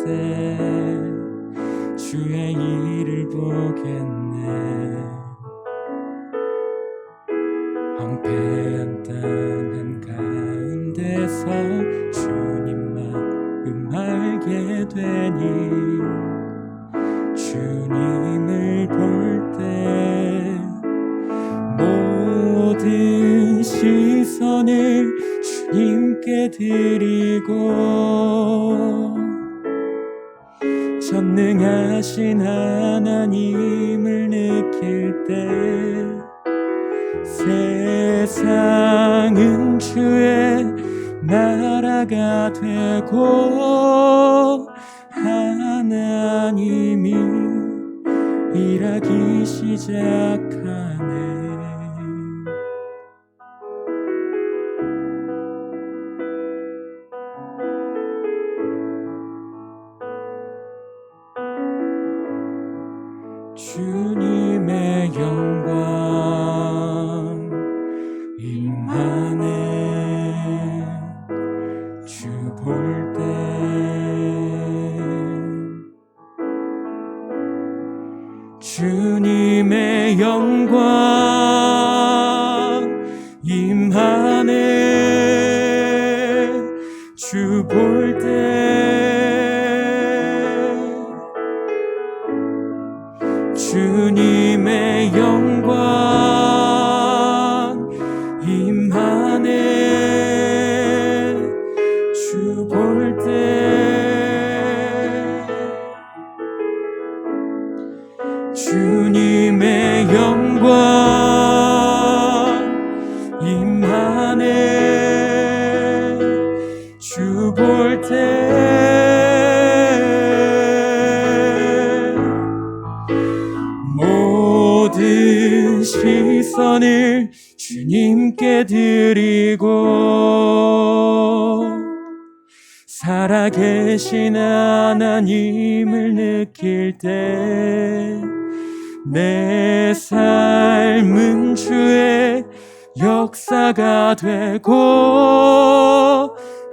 때 주의 일을 보겠네. 황폐한 땅 한가운데서 주님 마음 알게 되니 주님을 볼 때 모든 시선을 주님께 드리고 전능하신 하나님을 느낄 때 세상은 주의 나라가 되고 하나님이 일하기 시작하네. 주님의 영광 임하네. 주 볼 때 주님의 영광 임하네. 주 볼 때 주님의 영광 임하네. 주 볼 때 주님의 영광 임하네. 주 볼 때 모든 시선을 주님께 드리고 살아계신 하나님을 느낄 때 내 삶은 주의 역사가 되고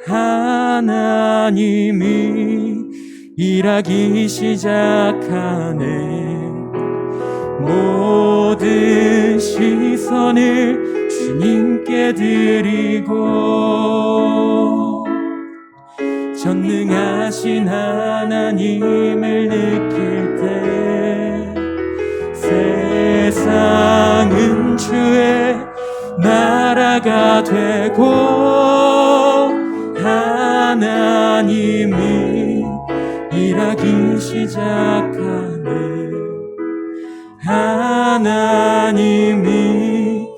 하나님이 일하기 시작하네. 모든 시선을 주님께 드리고 전능하신 하나님을 느낄 때 세상은 주의 나라가 되고 하나님이 일하기 시작하네. 하나님이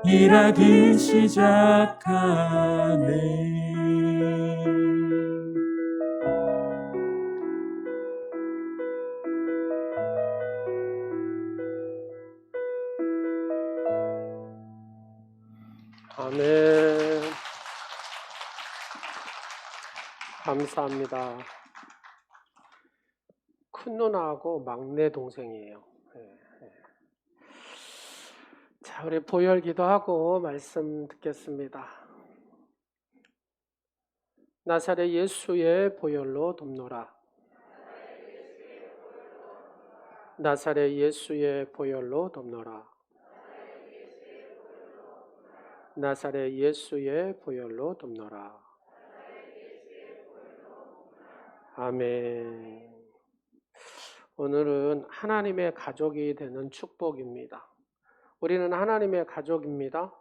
일하기 시작하네. 아멘. 감사합니다. 큰 누나하고 막내 동생이에요. 자, 우리 보혈 기도하고 말씀 듣겠습니다. 나사렛 예수의 보혈로 돕노라. 나사렛 예수의 보혈로 돕노라. 나사렛 예수의 보혈로 돕노라. 아멘. 오늘은 하나님의 가족이 되는 축복입니다. 우리는 하나님의 가족입니다.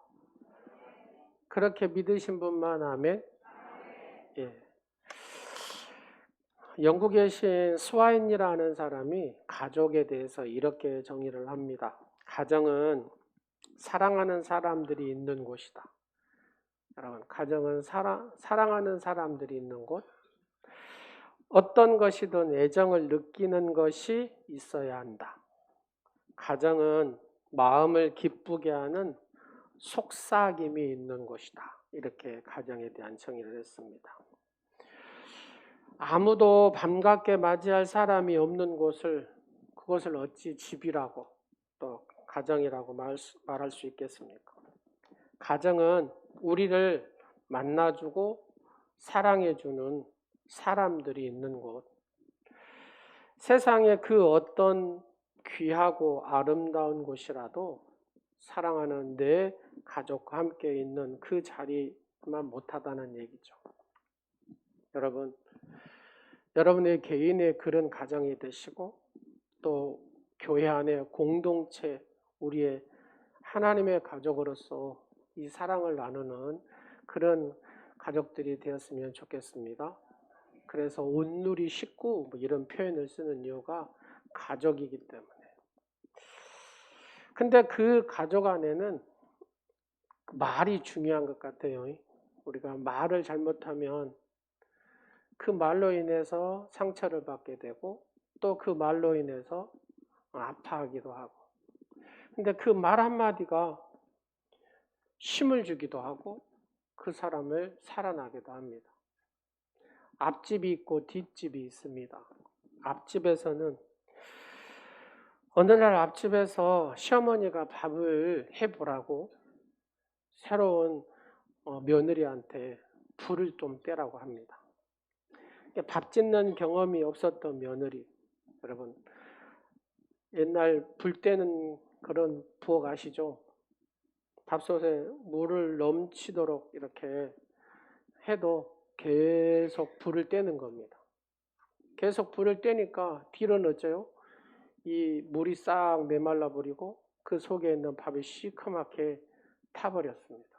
그렇게 믿으신 분만 아멘. 예. 영국에 계신 스와인이라는 사람이 가족에 대해서 이렇게 정의를 합니다. 가정은 사랑하는 사람들이 있는 곳이다. 여러분, 가정은 사랑하는 사람들이 있는 곳. 어떤 것이든 애정을 느끼는 것이 있어야 한다. 가정은 마음을 기쁘게 하는 속삭임이 있는 곳이다. 이렇게 가정에 대한 정의를 했습니다. 아무도 반갑게 맞이할 사람이 없는 곳을, 그것을 어찌 집이라고 또 가정이라고 말할 수 있겠습니까? 가정은 우리를 만나주고 사랑해주는 사람들이 있는 곳, 세상의 그 어떤 귀하고 아름다운 곳이라도 사랑하는 내 가족과 함께 있는 그 자리만 못하다는 얘기죠. 여러분, 여러분의 개인의 그런 가정이 되시고 또 교회 안에 공동체, 우리의 하나님의 가족으로서 이 사랑을 나누는 그런 가족들이 되었으면 좋겠습니다. 그래서 온누리 식구 뭐 이런 표현을 쓰는 이유가 가족이기 때문에. 근데 그 가족 안에는 말이 중요한 것 같아요. 우리가 말을 잘못하면 그 말로 인해서 상처를 받게 되고 또 그 말로 인해서 아파하기도 하고. 근데 그 말 한마디가 힘을 주기도 하고 그 사람을 살아나기도 합니다. 앞집이 있고 뒷집이 있습니다. 앞집에서는 어느 날 앞집에서 시어머니가 밥을 해보라고 새로운 며느리한테 불을 좀 떼라고 합니다. 밥 짓는 경험이 없었던 며느리, 여러분 옛날 불 떼는 그런 부엌 아시죠? 밥솥에 물을 넘치도록 이렇게 해도 계속 불을 떼는 겁니다. 계속 불을 떼니까 뒤로는 어째요? 이 물이 싹 메말라 버리고 그 속에 있는 밥이 시커멓게 타버렸습니다.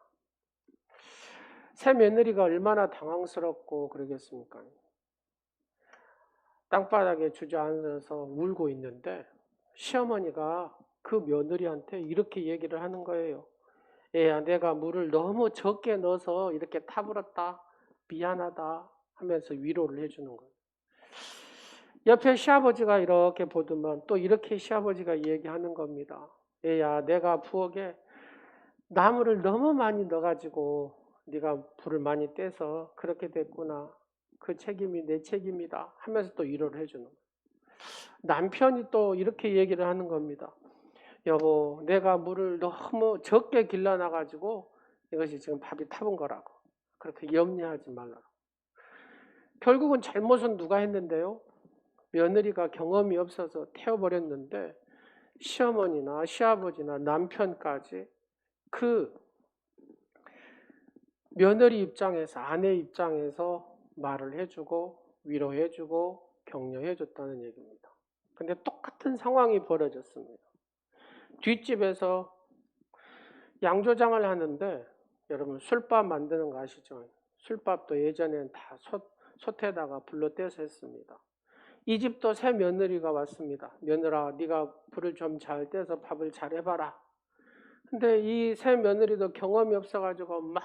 새 며느리가 얼마나 당황스럽고 그러겠습니까? 땅바닥에 주저앉아서 울고 있는데 시어머니가 그 며느리한테 이렇게 얘기를 하는 거예요. 얘야, 내가 물을 너무 적게 넣어서 이렇게 타버렸다. 미안하다 하면서 위로를 해주는 거예요. 옆에 시아버지가 이렇게 보더만 또 이렇게 시아버지가 얘기하는 겁니다. 얘야, 내가 부엌에 나무를 너무 많이 넣어가지고 네가 불을 많이 떼서 그렇게 됐구나. 그 책임이 내 책임이다 하면서 또 위로를 해주는 거예요. 남편이 또 이렇게 얘기를 하는 겁니다. 여보, 내가 물을 너무 적게 길러놔가지고 이것이 지금 밥이 타본 거라고. 그렇게 염려하지 말라고. 결국은 잘못은 누가 했는데요? 며느리가 경험이 없어서 태워버렸는데 시어머니나 시아버지나 남편까지 그 며느리 입장에서, 아내 입장에서 말을 해주고 위로해주고 격려해줬다는 얘기입니다. 근데 똑같은 상황이 벌어졌습니다. 뒷집에서 양조장을 하는데 여러분 술밥 만드는 거 아시죠? 술밥도 예전엔 다 솥에다가 불로 떼서 했습니다. 이 집도 새 며느리가 왔습니다. 며느라, 네가 불을 좀 잘 떼서 밥을 잘 해봐라. 근데 이 새 며느리도 경험이 없어가지고 막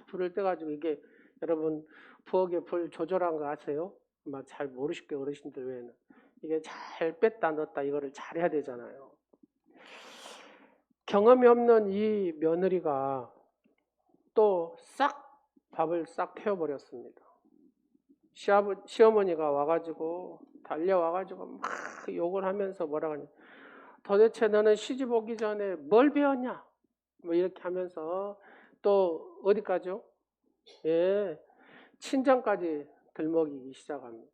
불을 떼가지고 이게 여러분 부엌에 불 조절한 거 아세요? 막 잘 모르실 거예요, 어르신들 외에는. 이게 잘 뺐다 넣었다 이거를 잘 해야 되잖아요. 경험이 없는 이 며느리가 또 밥을 싹 태워버렸습니다. 시어머니가 와가지고 달려와가지고 막 욕을 하면서 뭐라고 하냐, 도대체 너는 시집 오기 전에 뭘 배웠냐 뭐 이렇게 하면서 또 어디까지요? 예, 친정까지 들먹이기 시작합니다.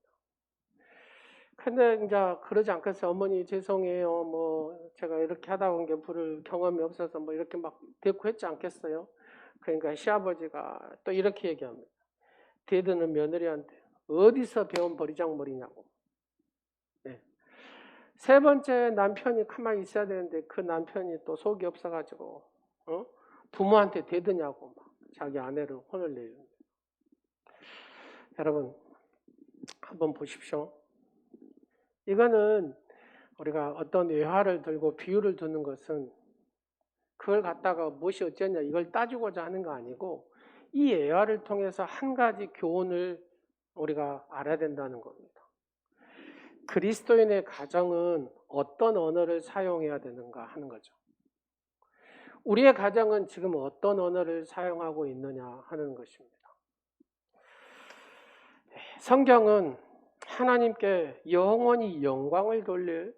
근데 이제 그러지 않겠어요. 어머니 죄송해요. 뭐 제가 이렇게 하다 온 게 불을 경험이 없어서 뭐 이렇게 막 대꾸했지 않겠어요. 그러니까 시아버지가 또 이렇게 얘기합니다. 대드는 며느리한테 어디서 배운 버리장머리냐고. 네. 세 번째 남편이 가만히 있어야 되는데 그 남편이 또 속이 없어가지고 부모한테 대드냐고 막 자기 아내를 혼을 내줍니다. 여러분 한번 보십시오. 이거는 우리가 어떤 외화를 들고 비유를 두는 것은 그걸 갖다가 무엇이 어쩌냐 이걸 따지고자 하는 거 아니고 이 외화를 통해서 한 가지 교훈을 우리가 알아야 된다는 겁니다. 그리스도인의 가정은 어떤 언어를 사용해야 되는가 하는 거죠. 우리의 가정은 지금 어떤 언어를 사용하고 있느냐 하는 것입니다. 성경은 하나님께 영원히 영광을 돌릴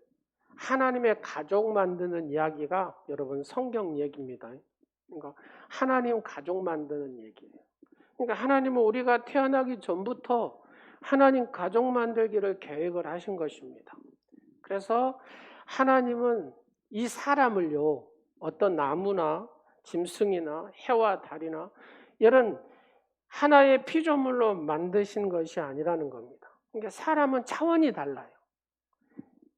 하나님의 가족 만드는 이야기가 여러분 성경 얘기입니다. 그러니까 하나님 가족 만드는 얘기예요. 그러니까 하나님은 우리가 태어나기 전부터 하나님 가족 만들기를 계획을 하신 것입니다. 그래서 하나님은 이 사람을요, 어떤 나무나 짐승이나 해와 달이나 이런 하나의 피조물로 만드신 것이 아니라는 겁니다. 그러니까 사람은 차원이 달라요.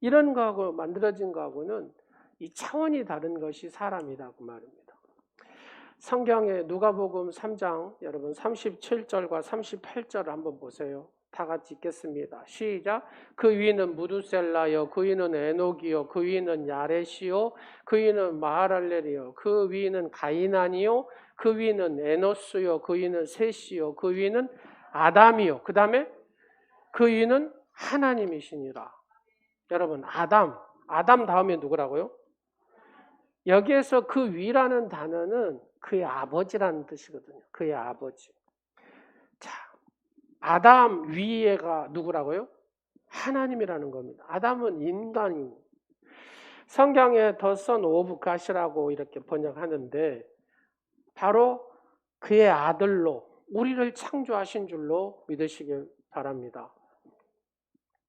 이런 거하고 만들어진 거하고는 이 차원이 다른 것이 사람이라고 말입니다. 성경의 누가복음 3장 여러분 37절과 38절을 한번 보세요. 다 같이 읽겠습니다. 시작. 그 위는 무두셀라요, 그 위는 에녹이요, 그 위는 야렛이요, 그 위는 마하랄렐이요, 그 위는 가이난이요, 그 위는 에노스요, 그 위는 셋이요, 그 위는 아담이요. 그 다음에 그 위는 하나님이시니라. 여러분 아담 다음에 누구라고요? 여기에서 그 위라는 단어는 그의 아버지라는 뜻이거든요. 그의 아버지. 자, 아담 위에가 누구라고요? 하나님이라는 겁니다. 아담은 인간입니다. 성경에 The Son of God이라고 이렇게 번역하는데 바로 그의 아들로 우리를 창조하신 줄로 믿으시길 바랍니다.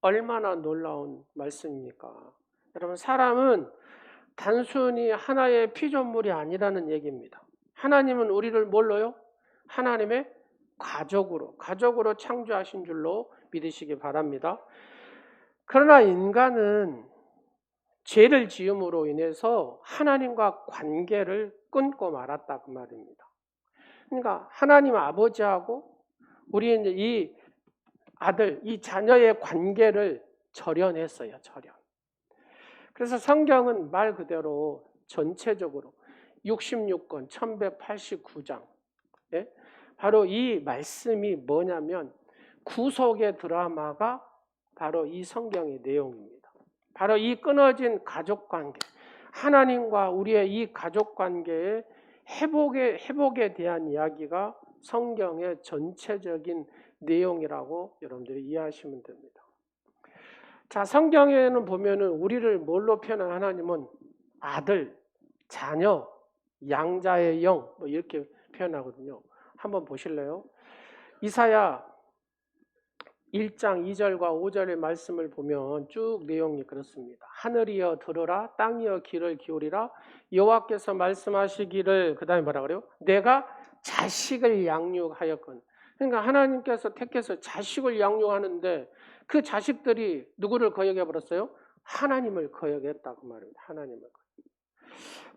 얼마나 놀라운 말씀입니까? 여러분, 사람은 단순히 하나의 피조물이 아니라는 얘기입니다. 하나님은 우리를 뭘로요? 하나님의 가족으로 창조하신 줄로 믿으시기 바랍니다. 그러나 인간은 죄를 지음으로 인해서 하나님과 관계를 끊고 말았다 그 말입니다. 그러니까 하나님 아버지하고 우리 이제 이 아들, 이 자녀의 관계를 절연했어요. 절연. 그래서 성경은 말 그대로 전체적으로 66권 1189장 바로 이 말씀이 뭐냐면 구속의 드라마가 바로 이 성경의 내용입니다. 바로 이 끊어진 가족관계, 하나님과 우리의 이 가족관계의 회복에 대한 이야기가 성경의 전체적인 내용이라고 여러분들이 이해하시면 됩니다. 자, 성경에는 보면은 우리를 뭘로 표현한 하나님은 아들, 자녀, 양자의 영 뭐 이렇게 표현하거든요. 한번 보실래요? 이사야 1장 2절과 5절의 말씀을 보면 쭉 내용이 그렇습니다. 하늘이여 들으라, 땅이여 귀를 기울이라. 여호와께서 말씀하시기를, 그 다음에 뭐라 그래요? 내가 자식을 양육하였거든. 그러니까 하나님께서 택해서 자식을 양육하는데 그 자식들이 누구를 거역해 버렸어요? 하나님을 거역했다고 말입니다. 하나님을.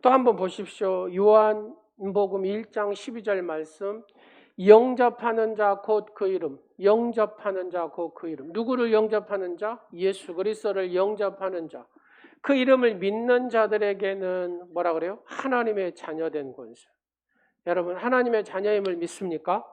또 한번 보십시오. 요한복음 1장 12절 말씀. 영접하는 자 곧 그 이름. 영접하는 자 곧 그 이름. 누구를 영접하는 자? 예수 그리스도를 영접하는 자. 그 이름을 믿는 자들에게는 뭐라 그래요? 하나님의 자녀된 권세. 여러분, 하나님의 자녀임을 믿습니까?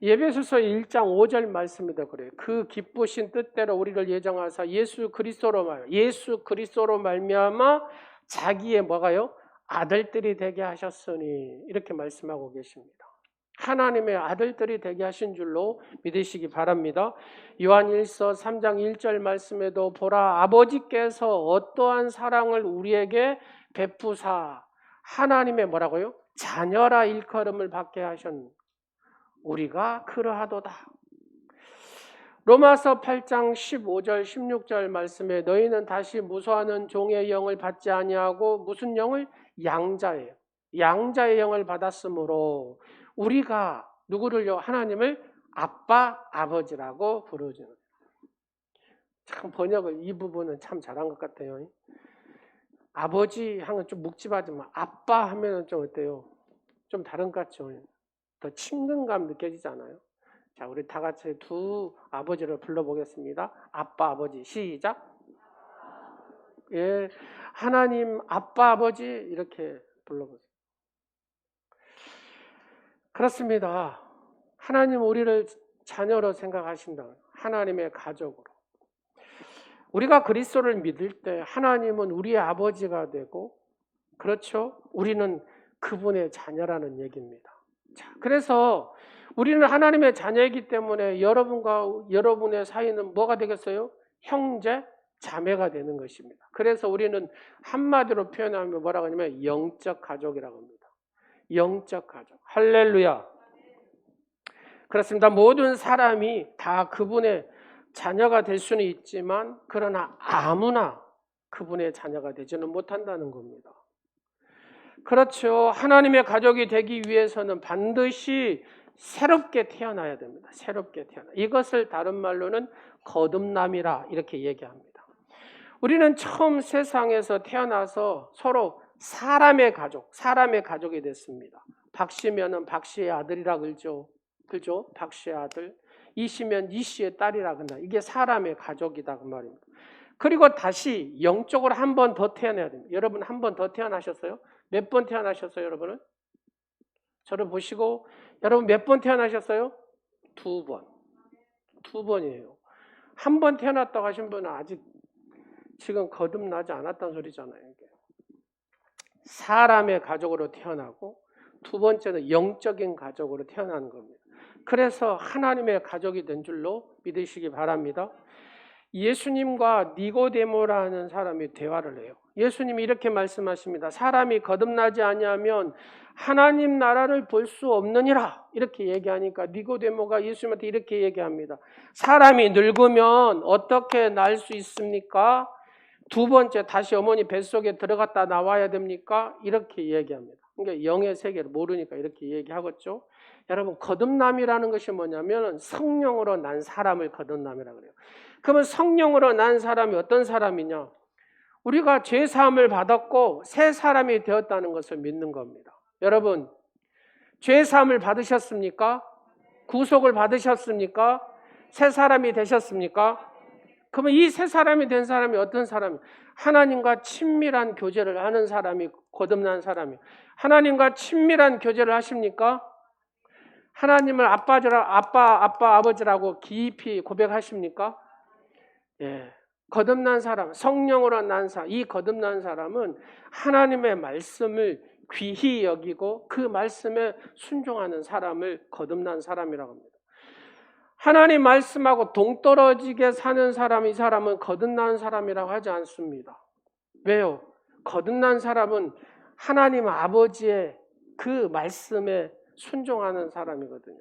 에베소서 1장 5절 말씀이다 그래요. 그 기쁘신 뜻대로 우리를 예정하사 예수 그리스도로 말미암아 자기의 뭐가요? 아들들이 되게 하셨으니, 이렇게 말씀하고 계십니다. 하나님의 아들들이 되게 하신 줄로 믿으시기 바랍니다. 요한일서 3장 1절 말씀에도 보라, 아버지께서 어떠한 사랑을 우리에게 베푸사 하나님의 뭐라고요? 자녀라 일컬음을 받게 하셨. 우리가 그러하도다. 로마서 8장 15절 16절 말씀에 너희는 다시 무소하는 종의 영을 받지 아니하고 무슨 영을? 양자의 영을 받았으므로 우리가 누구를요? 하나님을 아빠, 아버지라고 부르죠. 참 번역을 이 부분은 참 잘한 것 같아요. 아버지 하면 좀 묵직하지만 아빠 하면 좀 어때요? 좀 다른 것 같죠? 더 친근감 느껴지잖아요. 자, 우리 다 같이 두 아버지를 불러보겠습니다. 아빠, 아버지, 시작. 예, 하나님, 아빠, 아버지 이렇게 불러보세요. 그렇습니다. 하나님 우리를 자녀로 생각하신다. 하나님의 가족으로. 우리가 그리스도를 믿을 때 하나님은 우리의 아버지가 되고, 그렇죠? 우리는 그분의 자녀라는 얘기입니다. 자, 그래서 우리는 하나님의 자녀이기 때문에 여러분과 여러분의 사이는 뭐가 되겠어요? 형제, 자매가 되는 것입니다. 그래서 우리는 한마디로 표현하면 뭐라고 하냐면 영적 가족이라고 합니다. 영적 가족. 할렐루야. 그렇습니다. 모든 사람이 다 그분의 자녀가 될 수는 있지만 그러나 아무나 그분의 자녀가 되지는 못한다는 겁니다. 그렇죠. 하나님의 가족이 되기 위해서는 반드시 새롭게 태어나야 됩니다. 새롭게 태어나. 이것을 다른 말로는 거듭남이라 이렇게 얘기합니다. 우리는 처음 세상에서 태어나서 서로 사람의 가족이 됐습니다. 박씨면은 박씨의 아들이라 그러죠. 그죠? 박씨의 아들. 이씨면 이씨의 딸이라 그런다. 이게 사람의 가족이다 그 말입니다. 그리고 다시 영적으로 한 번 더 태어나야 됩니다. 여러분 한 번 더 태어나셨어요? 몇 번 태어나셨어요, 여러분은? 저를 보시고 여러분 몇 번 태어나셨어요? 2번. 2번이에요. 한 번 태어났다고 하신 분은 아직 지금 거듭나지 않았다는 소리잖아요. 이게. 사람의 가족으로 태어나고 두 번째는 영적인 가족으로 태어나는 겁니다. 그래서 하나님의 가족이 된 줄로 믿으시기 바랍니다. 예수님과 니고데모라는 사람이 대화를 해요. 예수님이 이렇게 말씀하십니다. 사람이 거듭나지 아니하면 하나님 나라를 볼 수 없느니라. 이렇게 얘기하니까 니고데모가 예수님한테 이렇게 얘기합니다. 사람이 늙으면 어떻게 날 수 있습니까? 두 번째 다시 어머니 뱃속에 들어갔다 나와야 됩니까? 이렇게 얘기합니다. 그러니까 영의 세계를 모르니까 이렇게 얘기하겠죠. 여러분 거듭남이라는 것이 뭐냐면 성령으로 난 사람을 거듭남이라고 그래요. 그러면 성령으로 난 사람이 어떤 사람이냐? 우리가 죄사함을 받았고 새 사람이 되었다는 것을 믿는 겁니다. 여러분 죄사함을 받으셨습니까? 구속을 받으셨습니까? 새 사람이 되셨습니까? 그러면 이 새 사람이 된 사람이 어떤 사람이에요? 하나님과 친밀한 교제를 하는 사람이 거듭난 사람이에요. 하나님과 친밀한 교제를 하십니까? 하나님을 아버지라고 깊이 고백하십니까? 예. 거듭난 사람, 성령으로 난 사람, 이 거듭난 사람은 하나님의 말씀을 귀히 여기고 그 말씀에 순종하는 사람을 거듭난 사람이라고 합니다. 하나님 말씀하고 동떨어지게 사는 사람, 이 사람은 거듭난 사람이라고 하지 않습니다. 왜요? 거듭난 사람은 하나님 아버지의 그 말씀에 순종하는 사람이거든요.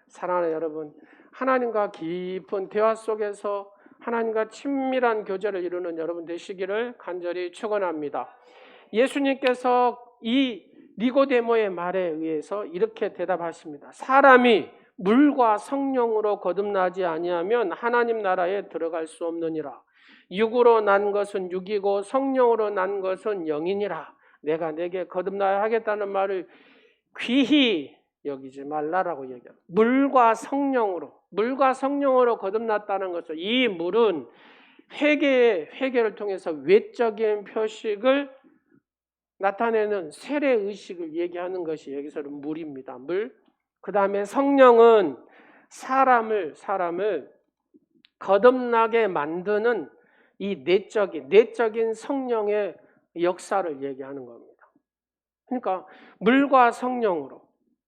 사랑하는 여러분, 하나님과 깊은 대화 속에서 하나님과 친밀한 교제를 이루는 여러분 되시기를 간절히 축원합니다. 예수님께서 이 니고데모의 말에 의해서 이렇게 대답하십니다. 사람이 물과 성령으로 거듭나지 아니하면 하나님 나라에 들어갈 수 없느니라. 육으로 난 것은 육이고 성령으로 난 것은 영이니라. 내가 내게 거듭나야 하겠다는 말을 귀히 여기지 말라라고 얘기합니다. 물과 성령으로 거듭났다는 것은 이 물은 회개를 통해서 외적인 표식을 나타내는 세례의식을 얘기하는 것이 여기서는 물입니다. 물. 그 다음에 성령은 사람을 거듭나게 만드는 이 내적인 성령의 역사를 얘기하는 겁니다. 그러니까 물과 성령으로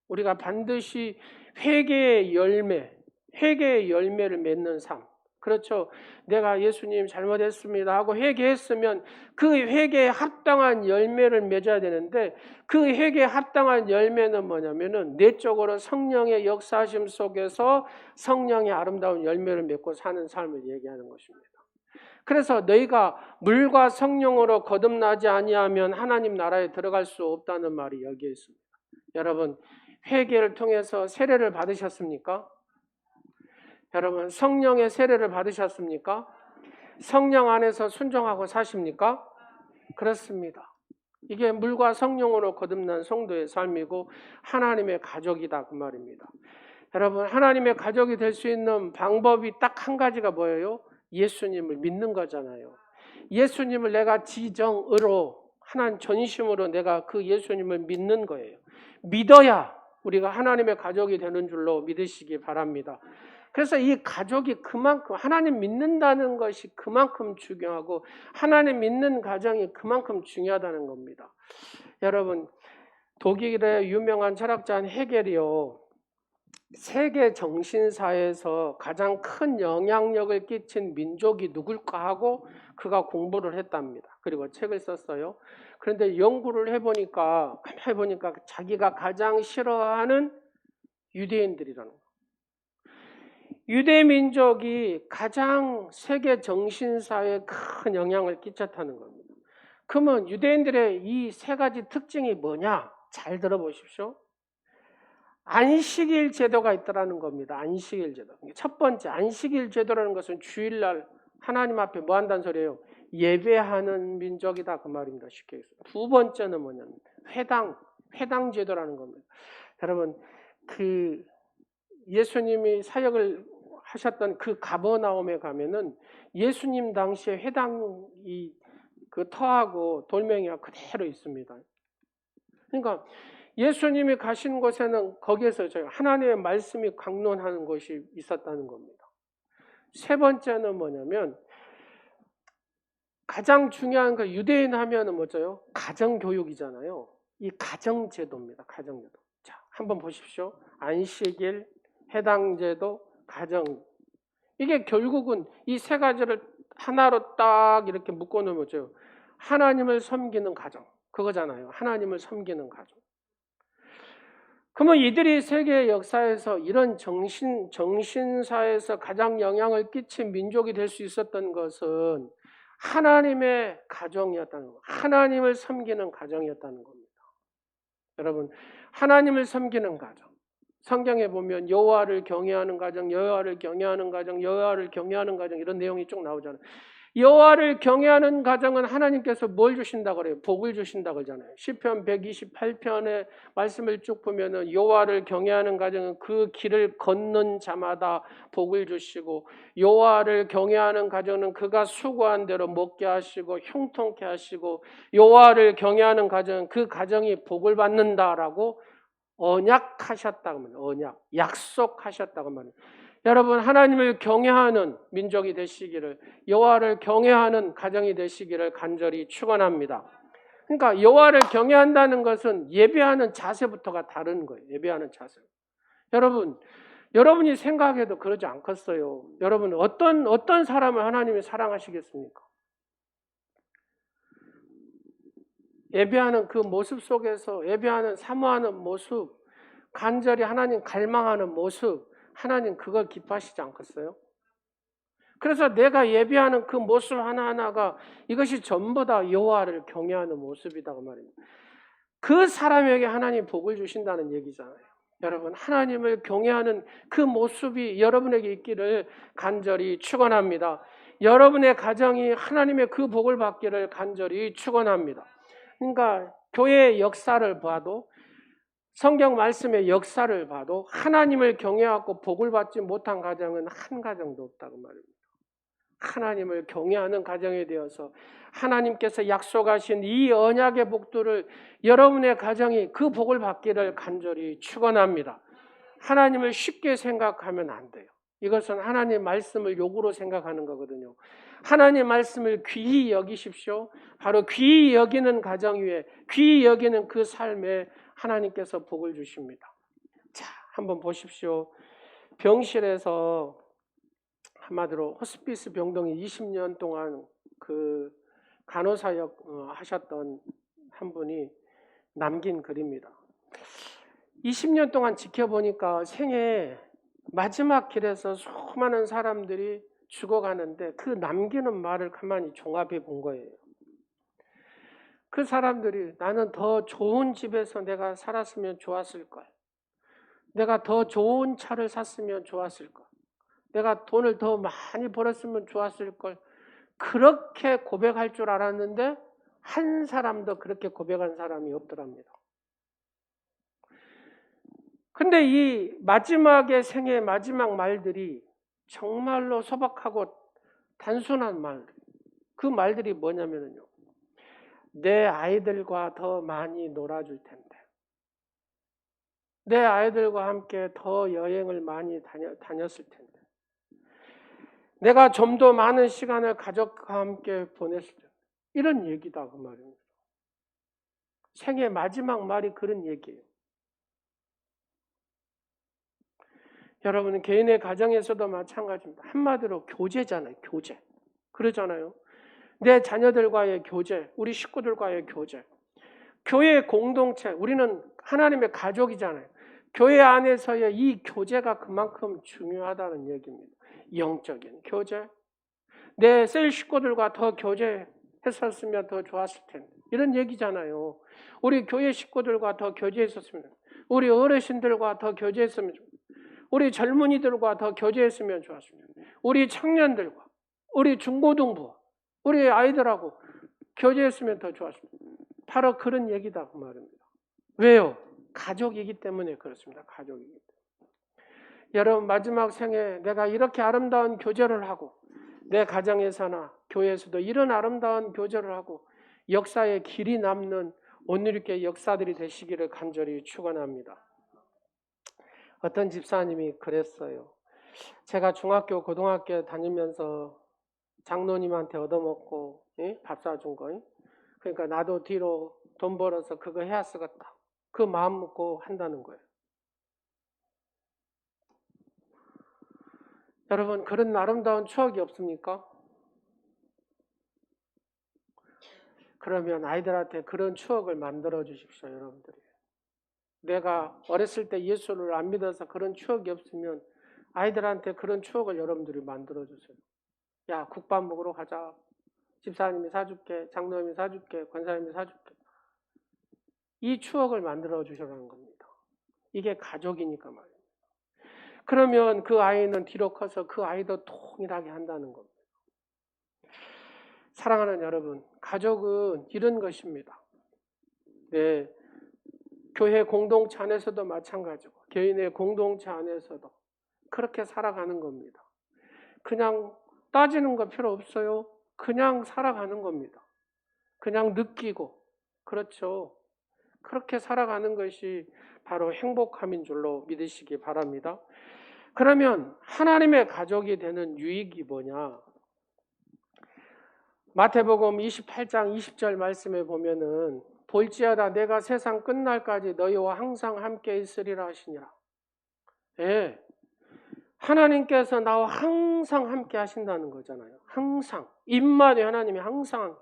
우리가 반드시 회개의 열매를 맺는 삶. 그렇죠. 내가 예수님 잘못했습니다 하고 회개했으면 그 회개에 합당한 열매를 맺어야 되는데 그 회개에 합당한 열매는 뭐냐면은 내적으로 성령의 역사하심 속에서 성령의 아름다운 열매를 맺고 사는 삶을 얘기하는 것입니다. 그래서 너희가 물과 성령으로 거듭나지 아니하면 하나님 나라에 들어갈 수 없다는 말이 여기에 있습니다. 여러분 회개를 통해서 세례를 받으셨습니까? 여러분 성령의 세례를 받으셨습니까? 성령 안에서 순종하고 사십니까? 그렇습니다. 이게 물과 성령으로 거듭난 성도의 삶이고 하나님의 가족이다 그 말입니다. 여러분 하나님의 가족이 될 수 있는 방법이 딱 한 가지가 뭐예요? 예수님을 믿는 거잖아요. 예수님을 내가 지정으로 하나님 전심으로 내가 그 예수님을 믿는 거예요. 믿어야 우리가 하나님의 가족이 되는 줄로 믿으시기 바랍니다. 그래서 이 가족이 그만큼 하나님 믿는다는 것이 그만큼 중요하고 하나님 믿는 가정이 그만큼 중요하다는 겁니다. 여러분 독일의 유명한 철학자인 헤겔이요. 세계 정신사에서 가장 큰 영향력을 끼친 민족이 누굴까 하고 그가 공부를 했답니다. 그리고 책을 썼어요. 그런데 연구를 해보니까 자기가 가장 싫어하는 유대인들이라는 거. 유대 민족이 가장 세계 정신사에 큰 영향을 끼쳤다는 겁니다. 그러면 유대인들의 이 세 가지 특징이 뭐냐? 잘 들어보십시오. 안식일 제도가 있더라는 겁니다. 안식일 제도. 첫 번째, 안식일 제도라는 것은 주일날 하나님 앞에 뭐 한다는 소리예요? 예배하는 민족이다 그 말입니다. 쉽게 얘기해서. 두 번째는 뭐냐면 회당 제도라는 겁니다. 여러분, 그 예수님이 사역을 하셨던 그 가버나움에 가면은 예수님 당시에 회당이 그 터하고 돌멩이가 그대로 있습니다. 그러니까 예수님이 가신 곳에는 거기에서 저희 하나님의 말씀이 강론하는 것이 있었다는 겁니다. 세 번째는 뭐냐면 가장 중요한 거 유대인 하면은 뭐죠? 가정교육이잖아요. 이 가정제도입니다. 가정제도. 자, 한번 보십시오. 안식일, 해당제도, 가정. 이게 결국은 이 세 가지를 하나로 딱 이렇게 묶어놓으면 뭐죠? 하나님을 섬기는 가정. 그거잖아요. 하나님을 섬기는 가정. 그러면 이들이 세계 역사에서 이런 정신사에서 가장 영향을 끼친 민족이 될 수 있었던 것은 하나님의 가정이었다는 겁니다. 하나님을 섬기는 가정이었다는 겁니다. 여러분, 하나님을 섬기는 가정. 성경에 보면 여호와를 경외하는 가정, 여호와를 경외하는 가정, 여호와를 경외하는 가정 이런 내용이 쭉 나오잖아요. 여호와를 경외하는 가정은 하나님께서 뭘 주신다고 그래요? 복을 주신다고 그러잖아요. 시편 128편의 말씀을 쭉 보면은 여호와를 경외하는 가정은 그 길을 걷는 자마다 복을 주시고 여호와를 경외하는 가정은 그가 수고한 대로 먹게 하시고 형통케 하시고 여호와를 경외하는 가정은 그 가정이 복을 받는다라고 언약하셨다고 말해요. 언약, 약속하셨다고 말해요. 여러분, 하나님을 경외하는 민족이 되시기를, 여호와를 경외하는 가정이 되시기를 간절히 축원합니다. 그러니까 여호와를 경외한다는 것은 예배하는 자세부터가 다른 거예요. 예배하는 자세. 여러분이 생각해도 그러지 않겠어요. 여러분, 어떤 사람을 하나님이 사랑하시겠습니까? 예배하는 그 모습 속에서 예배하는 사모하는 모습, 간절히 하나님 갈망하는 모습, 하나님 그걸 기뻐하시지 않겠어요? 그래서 내가 예배하는 그 모습 하나하나가 이것이 전부 다 여호와를 경외하는 모습이다고 말입니다. 그 사람에게 하나님 복을 주신다는 얘기잖아요. 여러분, 하나님을 경외하는 그 모습이 여러분에게 있기를 간절히 축원합니다. 여러분의 가정이 하나님의 그 복을 받기를 간절히 축원합니다. 그러니까 교회의 역사를 봐도 성경 말씀의 역사를 봐도 하나님을 경외하고 복을 받지 못한 가정은 한 가정도 없다고 말입니다. 하나님을 경외하는 가정에 되어서 하나님께서 약속하신 이 언약의 복들을 여러분의 가정이 그 복을 받기를 간절히 축원합니다. 하나님을 쉽게 생각하면 안 돼요. 이것은 하나님 말씀을 욕으로 생각하는 거거든요. 하나님 말씀을 귀히 여기십시오. 바로 귀히 여기는 가정 위에, 귀히 여기는 그 삶에 하나님께서 복을 주십니다. 자, 한번 보십시오. 병실에서 한마디로 호스피스 병동이 20년 동안 그 간호사역 하셨던 한 분이 남긴 글입니다. 20년 동안 지켜보니까 생애 마지막 길에서 수많은 사람들이 죽어가는데 그 남기는 말을 가만히 종합해 본 거예요. 그 사람들이 나는 더 좋은 집에서 내가 살았으면 좋았을 걸. 내가 더 좋은 차를 샀으면 좋았을 걸. 내가 돈을 더 많이 벌었으면 좋았을 걸. 그렇게 고백할 줄 알았는데 한 사람도 그렇게 고백한 사람이 없더랍니다. 근데 이 마지막의 생의 마지막 말들이 정말로 소박하고 단순한 말. 그 말들이 뭐냐면요. 내 아이들과 더 많이 놀아줄 텐데. 내 아이들과 함께 더 여행을 많이 다녔을 텐데. 내가 좀 더 많은 시간을 가족과 함께 보냈을 텐데. 이런 얘기다 그 말입니다. 생의 마지막 말이 그런 얘기예요. 여러분 개인의 가정에서도 마찬가지입니다. 한마디로 교제잖아요. 교제. 그러잖아요. 내 자녀들과의 교제, 우리 식구들과의 교제. 교회의 공동체, 우리는 하나님의 가족이잖아요. 교회 안에서의 이 교제가 그만큼 중요하다는 얘기입니다. 영적인 교제. 내 셀 식구들과 더 교제했었으면 더 좋았을 텐데. 이런 얘기잖아요. 우리 교회 식구들과 더 교제했었으면, 우리 어르신들과 더 교제했으면, 우리 젊은이들과 더 교제했으면 좋았습니다. 우리 청년들과, 우리 중고등부, 우리 아이들하고 교제했으면 더 좋았습니다. 바로 그런 얘기다 그 말입니다. 왜요? 가족이기 때문에 그렇습니다. 가족이기 때문에. 여러분 마지막 생에 내가 이렇게 아름다운 교제를 하고 내 가정에서나 교회에서도 이런 아름다운 교제를 하고 역사에 길이 남는 온누리교회 역사들이 되시기를 간절히 축원합니다. 어떤 집사님이 그랬어요. 제가 중학교, 고등학교 다니면서 장로님한테 얻어먹고 밥 사준 거. 그러니까 나도 뒤로 돈 벌어서 그거 해야 쓰겠다. 그 마음 먹고 한다는 거예요. 여러분 그런 아름다운 추억이 없습니까? 그러면 아이들한테 그런 추억을 만들어 주십시오. 여러분들이. 내가 어렸을 때 예수를 안 믿어서 그런 추억이 없으면 아이들한테 그런 추억을 여러분들이 만들어 주세요. 야, 국밥 먹으러 가자. 집사님이 사줄게. 장로님이 사줄게. 권사님이 사줄게. 이 추억을 만들어 주시라는 겁니다. 이게 가족이니까 말이에요. 그러면 그 아이는 뒤로 커서 그 아이도 동일하게 한다는 겁니다. 사랑하는 여러분, 가족은 이런 것입니다. 네, 교회 공동체 안에서도 마찬가지고 개인의 공동체 안에서도 그렇게 살아가는 겁니다. 그냥 따지는 거 필요 없어요. 그냥 살아가는 겁니다. 그냥 느끼고, 그렇죠. 그렇게 살아가는 것이 바로 행복함인 줄로 믿으시기 바랍니다. 그러면 하나님의 가족이 되는 유익이 뭐냐? 마태복음 28장 20절 말씀에 보면은 볼지어다 내가 세상 끝날까지 너희와 항상 함께 있으리라 하시니라. 예, 하나님께서 나와 항상 함께 하신다는 거잖아요. 항상. 임마누엘 하나님이 항상.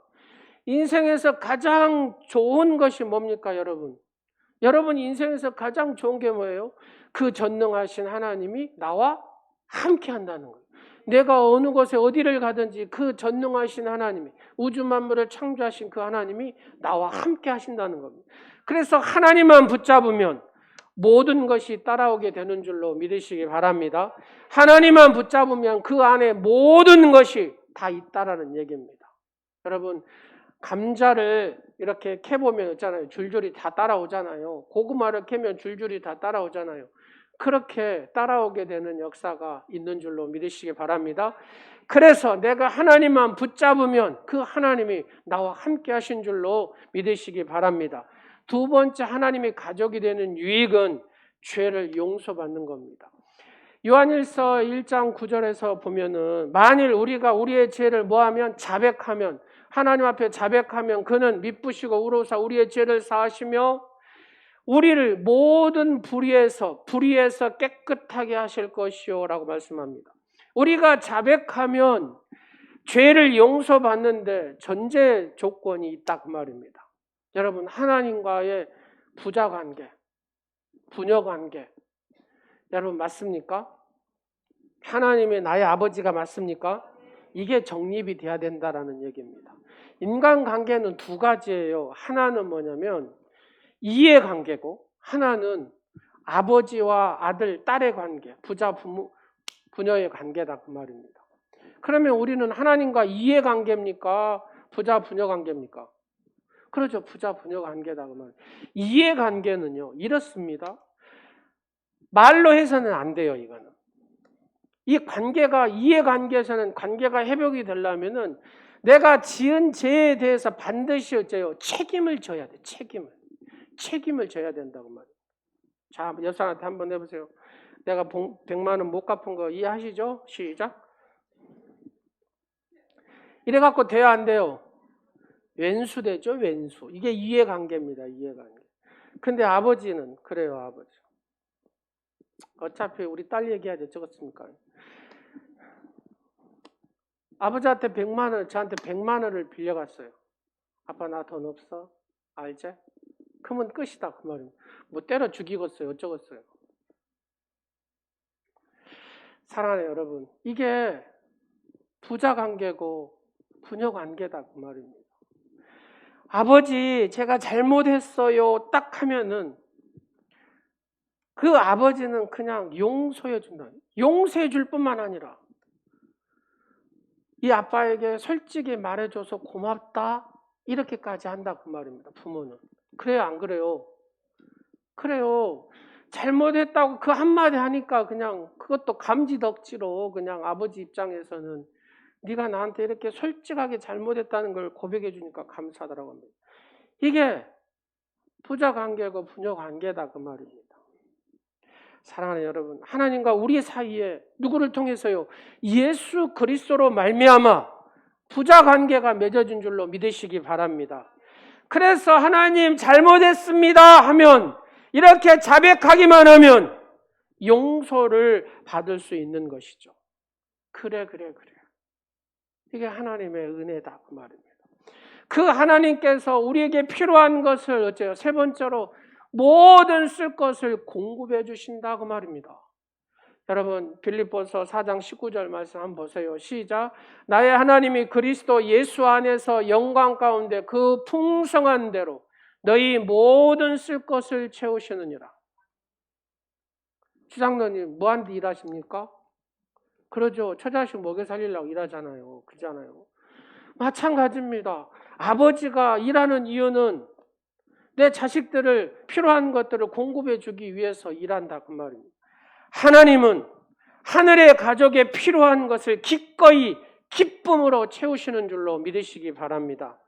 인생에서 가장 좋은 것이 뭡니까 여러분? 여러분 인생에서 가장 좋은 게 뭐예요? 그 전능하신 하나님이 나와 함께 한다는 거예요. 내가 어느 곳에 어디를 가든지 그 전능하신 하나님이, 우주 만물을 창조하신 그 하나님이 나와 함께 하신다는 겁니다. 그래서 하나님만 붙잡으면 모든 것이 따라오게 되는 줄로 믿으시기 바랍니다. 하나님만 붙잡으면 그 안에 모든 것이 다 있다라는 얘기입니다. 여러분 감자를 이렇게 캐보면 있잖아요. 줄줄이 다 따라오잖아요. 고구마를 캐면 줄줄이 다 따라오잖아요. 그렇게 따라오게 되는 역사가 있는 줄로 믿으시기 바랍니다. 그래서 내가 하나님만 붙잡으면 그 하나님이 나와 함께 하신 줄로 믿으시기 바랍니다. 두 번째 하나님이 가족이 되는 유익은 죄를 용서받는 겁니다. 요한일서 1장 9절에서 보면은 만일 우리가 우리의 죄를 뭐하면 자백하면, 하나님 앞에 자백하면 그는 미쁘시고 의로우사 우리의 죄를 사하시며 우리를 모든 불의에서 깨끗하게 하실 것이요 라고 말씀합니다. 우리가 자백하면 죄를 용서받는데 전제 조건이 있다 그 말입니다. 여러분 하나님과의 부자관계, 부녀관계 여러분 맞습니까? 하나님이 나의 아버지가 맞습니까? 이게 정립이 돼야 된다라는 얘기입니다. 인간관계는 두 가지예요. 하나는 뭐냐면 이해관계고 하나는 아버지와 아들, 딸의 관계, 부자, 부녀의 관계다 그 말입니다. 그러면 우리는 하나님과 이해관계입니까? 부자, 부녀 관계입니까? 그렇죠. 부자, 부녀 관계다 그 말입니다. 이해관계는요 이렇습니다. 말로 해서는 안 돼요. 이거는. 이 관계가 이해관계에서는 관계가 회복이 되려면은 내가 지은 죄에 대해서 반드시 어째요? 책임을 져야 돼. 책임을 져야 된다고 말이에요. 자, 여사한테 한번 해보세요. 내가 100만 원 못 갚은 거 이해하시죠? 시작. 이래갖고 돼야 안 돼요? 왼수 되죠? 왼수. 이게 이해관계입니다. 이해관계. 근데 아버지는 그래요. 아버지. 어차피 우리 딸 얘기하지 적었습니까? 아버지한테 100만 원, 저한테 100만 원을 빌려갔어요. 아빠 나 돈 없어? 알지? 그러면 끝이다 그 말입니다. 뭐 때려 죽이겠어요? 어쩌겠어요? 사랑하는 여러분, 이게 부자 관계고 부녀 관계다 그 말입니다. 아버지 제가 잘못했어요 딱 하면은 그 아버지는 그냥 용서해 준다. 용서해 줄 뿐만 아니라 이 아빠에게 솔직히 말해줘서 고맙다 이렇게까지 한다 그 말입니다. 부모는. 그래요 안 그래요? 그래요. 잘못했다고 그 한마디 하니까 그냥 그것도 감지덕지로 그냥 아버지 입장에서는 네가 나한테 이렇게 솔직하게 잘못했다는 걸 고백해 주니까 감사하다라고 합니다. 이게 부자 관계고 부녀 관계다 그 말입니다. 사랑하는 여러분, 하나님과 우리 사이에 누구를 통해서요? 예수 그리스도로 말미암아 부자 관계가 맺어진 줄로 믿으시기 바랍니다. 그래서 하나님 잘못했습니다 하면 이렇게 자백하기만 하면 용서를 받을 수 있는 것이죠. 그래. 이게 하나님의 은혜다 그 말입니다. 그 하나님께서 우리에게 필요한 것을 어째요? 세 번째로 모든 쓸 것을 공급해 주신다 그 말입니다. 여러분 빌립보서 4장 19절 말씀 한번 보세요. 시작. 나의 하나님이 그리스도 예수 안에서 영광 가운데 그 풍성한 대로 너희 모든 쓸 것을 채우시느니라. 주장로님 뭐하는데 일하십니까? 그러죠. 처자식 먹여 살리려고 일하잖아요. 그렇잖아요. 마찬가지입니다. 아버지가 일하는 이유는 내 자식들을 필요한 것들을 공급해 주기 위해서 일한다 그 말입니다. 하나님은 하늘의 가족에 필요한 것을 기꺼이 기쁨으로 채우시는 줄로 믿으시기 바랍니다.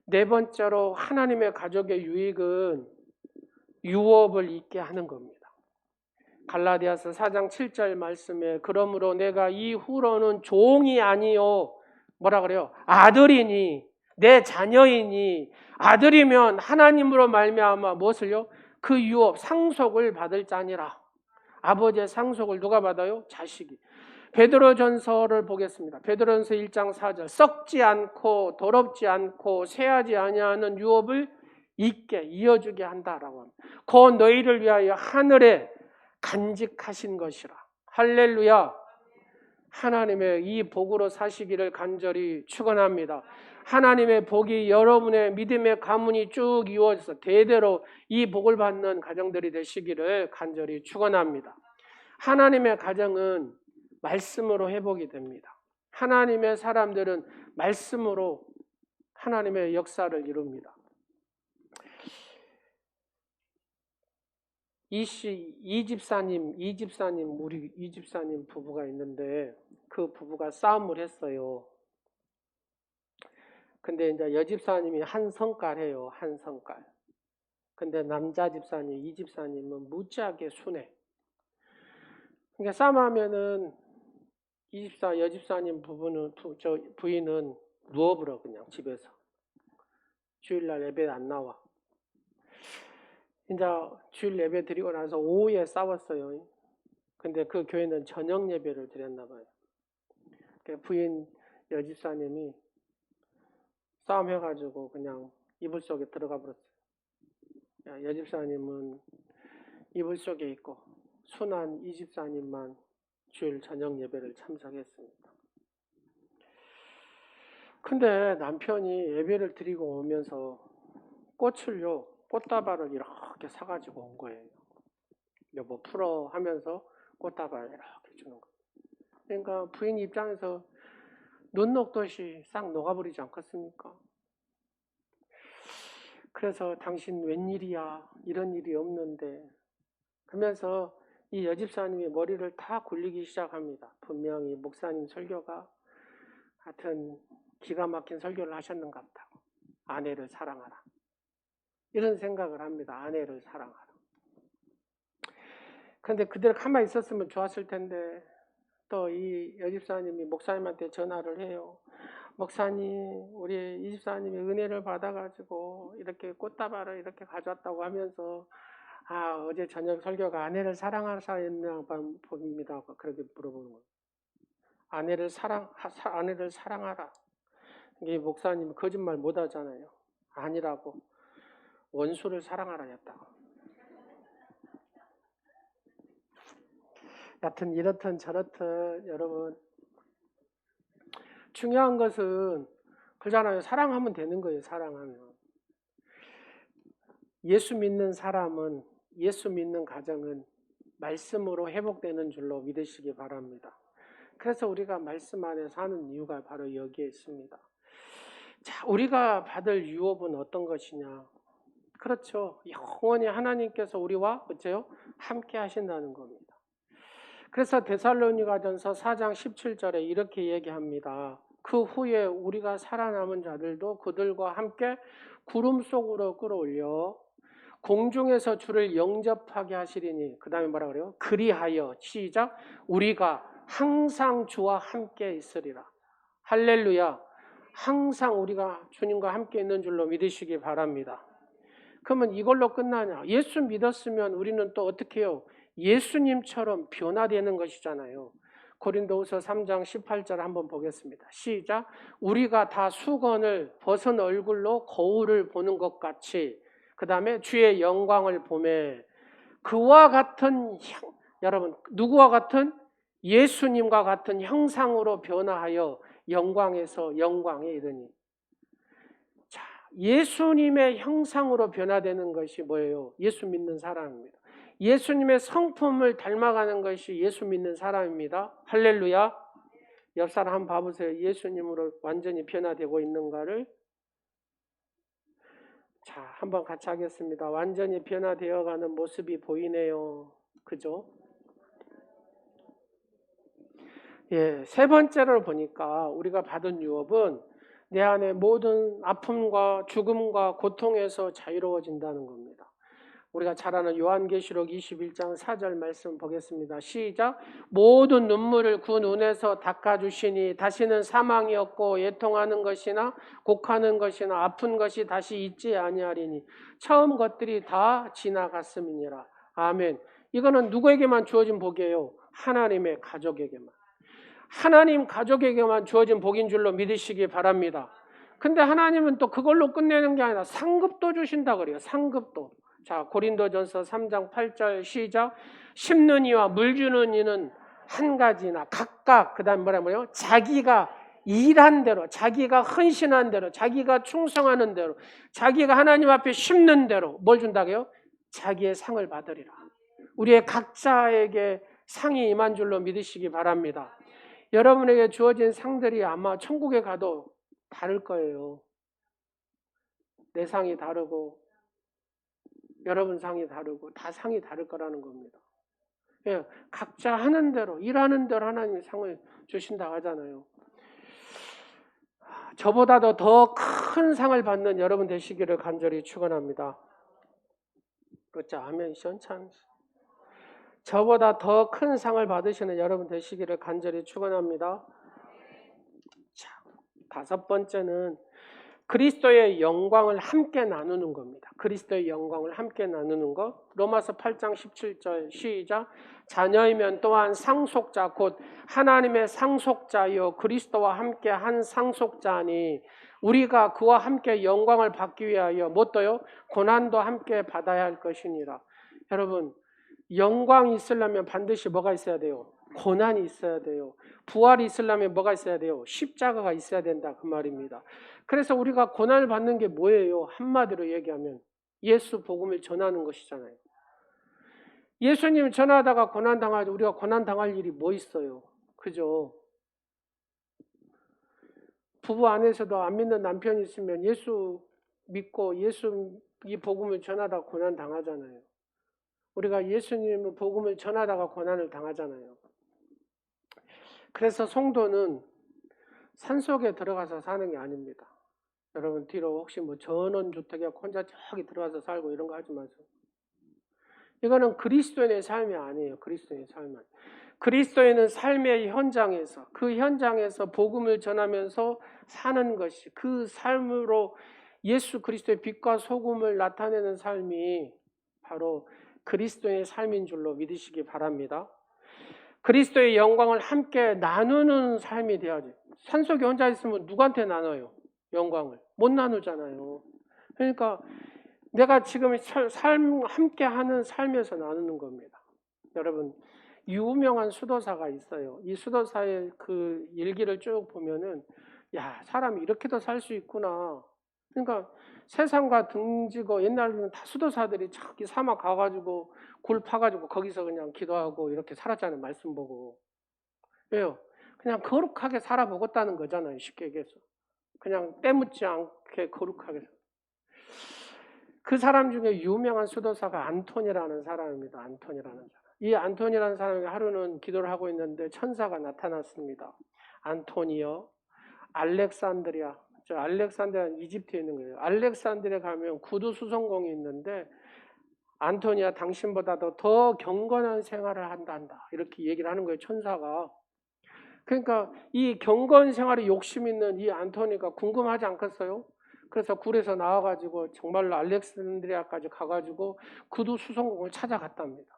네 번째로 하나님의 가족의 유익은 유업을 있게 하는 겁니다. 갈라디아서 4장 7절 말씀에 그러므로 내가 이후로는 종이 아니요 뭐라 그래요? 아들이니 내 자녀이니 아들이면 하나님으로 말미암아 무엇을요? 그 유업 상속을 받을 자니라. 아버지의 상속을 누가 받아요? 자식이. 베드로전서를 보겠습니다. 베드로전서 1장 4절 썩지 않고 더럽지 않고 쇠하지 아니하는 유업을 있게 이어주게 한다라고 합니다. 곧 너희를 위하여 하늘에 간직하신 것이라. 할렐루야. 하나님의 이 복으로 사시기를 간절히 축원합니다. 하나님의 복이 여러분의 믿음의 가문이 쭉 이어져서 대대로 이 복을 받는 가정들이 되시기를 간절히 축원합니다. 하나님의 가정은 말씀으로 회복이 됩니다. 하나님의 사람들은 말씀으로 하나님의 역사를 이룹니다. 우리 이집사님 부부가 있는데 그 부부가 싸움을 했어요. 근데 이제 여집사님이 한 성깔해요. 한 성깔. 근데 남자 집사님, 이집사님은 무지하게 순해. 그러니까 싸움하면은 여집사님 부인은 누워버려 그냥 집에서. 주일날 예배 안 나와. 이제 주일 예배 드리고 나서 오후에 싸웠어요. 근데 그 교회는 저녁 예배를 드렸나 봐요. 부인 여집사님이 싸움해가지고 그냥 이불 속에 들어가 버렸어요. 여집사님은 이불 속에 있고 순한 이집사님만 주일 저녁 예배를 참석했습니다. 근데 남편이 예배를 드리고 오면서 꽃다발을 이렇게 사가지고 온 거예요. 여보 풀어 하면서 꽃다발을 이렇게 주는 거예요. 그러니까 부인 입장에서 눈 녹듯이 싹 녹아버리지 않겠습니까? 그래서 당신 웬일이야? 이런 일이 없는데 그러면서 이 여집사님이 머리를 다 굴리기 시작합니다. 분명히 목사님 설교가 하여튼 기가 막힌 설교를 하셨는가 보다. 아내를 사랑하라. 이런 생각을 합니다. 아내를 사랑하라. 그런데 그대로 가만히 있었으면 좋았을 텐데 또 이 여집사님이 목사님한테 전화를 해요. 목사님, 우리 이집사님이 은혜를 받아가지고 이렇게 꽃다발을 이렇게 가져왔다고 하면서 어제 저녁 설교가 아내를 사랑하사였나 봅니다. 그렇게 물어보는 거예요. 아내를 사랑하라. 이게 목사님 거짓말 못 하잖아요. 아니라고. 원수를 사랑하라 했다고. 여튼 이렇든 저렇든 여러분 중요한 것은 그잖아요. 사랑하면 되는 거예요. 사랑하면. 예수 믿는 사람은 예수 믿는 가정은 말씀으로 회복되는 줄로 믿으시기 바랍니다. 그래서 우리가 말씀 안에 사는 이유가 바로 여기에 있습니다. 자, 우리가 받을 유업은 어떤 것이냐? 그렇죠. 영원히 하나님께서 우리와 어째요? 함께 하신다는 겁니다. 그래서 데살로니가전서 4장 17절에 이렇게 얘기합니다. 그 후에 우리가 살아남은 자들도 그들과 함께 구름 속으로 끌어올려 공중에서 주를 영접하게 하시리니, 그 다음에 뭐라 그래요? 그리하여 시작 우리가 항상 주와 함께 있으리라. 할렐루야. 항상 우리가 주님과 함께 있는 줄로 믿으시기 바랍니다. 그러면 이걸로 끝나냐? 예수 믿었으면 우리는 또 어떻게 해요? 예수님처럼 변화되는 것이잖아요. 고린도후서 3장 18절 한번 보겠습니다. 시작. 우리가 다 수건을 벗은 얼굴로 거울을 보는 것 같이, 그 다음에 주의 영광을 보매 그와 같은 여러분 누구와 같은? 예수님과 같은 형상으로 변화하여 영광에서 영광에 이르니. 자, 예수님의 형상으로 변화되는 것이 뭐예요? 예수 믿는 사람입니다. 예수님의 성품을 닮아가는 것이 예수 믿는 사람입니다. 할렐루야. 옆 사람 한번 봐보세요. 예수님으로 완전히 변화되고 있는가를. 자, 한번 같이 하겠습니다. 완전히 변화되어가는 모습이 보이네요. 그죠? 예, 세 번째로 보니까 우리가 받은 유업은 내 안에 모든 아픔과 죽음과 고통에서 자유로워진다는 겁니다. 우리가 잘 아는 요한계시록 21장 4절 말씀 보겠습니다. 시작. 모든 눈물을 그 눈에서 닦아주시니 다시는 사망이 없고 애통하는 것이나 곡하는 것이나 아픈 것이 다시 있지 아니하리니 처음 것들이 다 지나갔음이니라. 아멘. 이거는 누구에게만 주어진 복이에요? 하나님의 가족에게만. 하나님 가족에게만 주어진 복인 줄로 믿으시기 바랍니다. 근데 하나님은 또 그걸로 끝내는 게 아니라 상급도 주신다 그래요. 상급도. 자, 고린도전서 3장 8절 시작. 심는 이와 물 주는 이는 한 가지나 각각, 그 다음 뭐라고요? 자기가 일한 대로, 자기가 헌신한 대로, 자기가 충성하는 대로, 자기가 하나님 앞에 심는 대로 뭘 준다고요? 자기의 상을 받으리라. 우리의 각자에게 상이 임한 줄로 믿으시기 바랍니다. 여러분에게 주어진 상들이 아마 천국에 가도 다를 거예요. 내 상이 다르고 여러분 상이 다르고 다 상이 다를 거라는 겁니다. 예, 각자 하는 대로 일하는 대로 하나님이 상을 주신다고 하잖아요. 저보다도 더 큰 상을 받는 여러분 되시기를 간절히 축원합니다. 그렇죠? 아멘. 시원찮. 저보다 더 큰 상을 받으시는 여러분 되시기를 간절히 축원합니다. 자, 다섯 번째는 그리스도의 영광을 함께 나누는 겁니다. 그리스도의 영광을 함께 나누는 것. 로마서 8장 17절 시작. 자녀이면 또한 상속자 곧 하나님의 상속자요 그리스도와 함께 한 상속자니 우리가 그와 함께 영광을 받기 위하여 뭣도요? 고난도 함께 받아야 할 것이니라. 여러분 영광이 있으려면 반드시 뭐가 있어야 돼요? 고난이 있어야 돼요. 부활이 있으려면 뭐가 있어야 돼요? 십자가가 있어야 된다 그 말입니다. 그래서 우리가 고난을 받는 게 뭐예요? 한마디로 얘기하면 예수 복음을 전하는 것이잖아요. 예수님 전하다가 고난당하죠. 우리가 고난당할 일이 뭐 있어요? 그죠? 부부 안에서도 안 믿는 남편이 있으면 예수 믿고 예수 이 복음을 전하다가 고난당하잖아요. 우리가 예수님의 복음을 전하다가 고난을 당하잖아요. 그래서 성도는 산속에 들어가서 사는 게 아닙니다. 여러분 뒤로 혹시 뭐 전원주택에 혼자 저기 들어가서 살고 이런 거 하지 마세요. 이거는 그리스도인의 삶이 아니에요. 그리스도인의 삶은. 그리스도인은 삶의 현장에서 그 현장에서 복음을 전하면서 사는 것이 그 삶으로 예수 그리스도의 빛과 소금을 나타내는 삶이 바로 그리스도의 삶인 줄로 믿으시기 바랍니다. 그리스도의 영광을 함께 나누는 삶이 돼야지. 산속에 혼자 있으면 누구한테 나눠요? 영광을. 못 나누잖아요. 그러니까 내가 지금 함께 하는 삶에서 나누는 겁니다. 여러분 유명한 수도사가 있어요. 이 수도사의 그 일기를 쭉 보면은 야, 사람이 이렇게도 살 수 있구나. 그러니까 세상과 등지고 옛날에는 다 수도사들이 저기 사막 가가지고 굴 파가지고 거기서 그냥 기도하고 이렇게 살았잖아요. 말씀 보고. 왜요? 그냥 거룩하게 살아보겠다는 거잖아요. 쉽게 얘기해서. 그냥 때묻지 않게 거룩하게. 그 사람 중에 유명한 수도사가 안톤이라는 사람입니다. 안톤이라는 사람. 이 안톤이라는 사람이 하루는 기도를 하고 있는데 천사가 나타났습니다. 안톤이요. 알렉산드리아. 저 알렉산드리아는 이집트에 있는 거예요. 알렉산드리아에 가면 구두 수송공이 있는데 안토니아 당신보다도 더 경건한 생활을 한단다. 이렇게 얘기를 하는 거예요. 천사가. 그러니까 이 경건 생활에 욕심 있는 이 안토니가 궁금하지 않겠어요? 그래서 굴에서 나와가지고 정말로 알렉산드리아까지 가가지고 구두 수송공을 찾아갔답니다.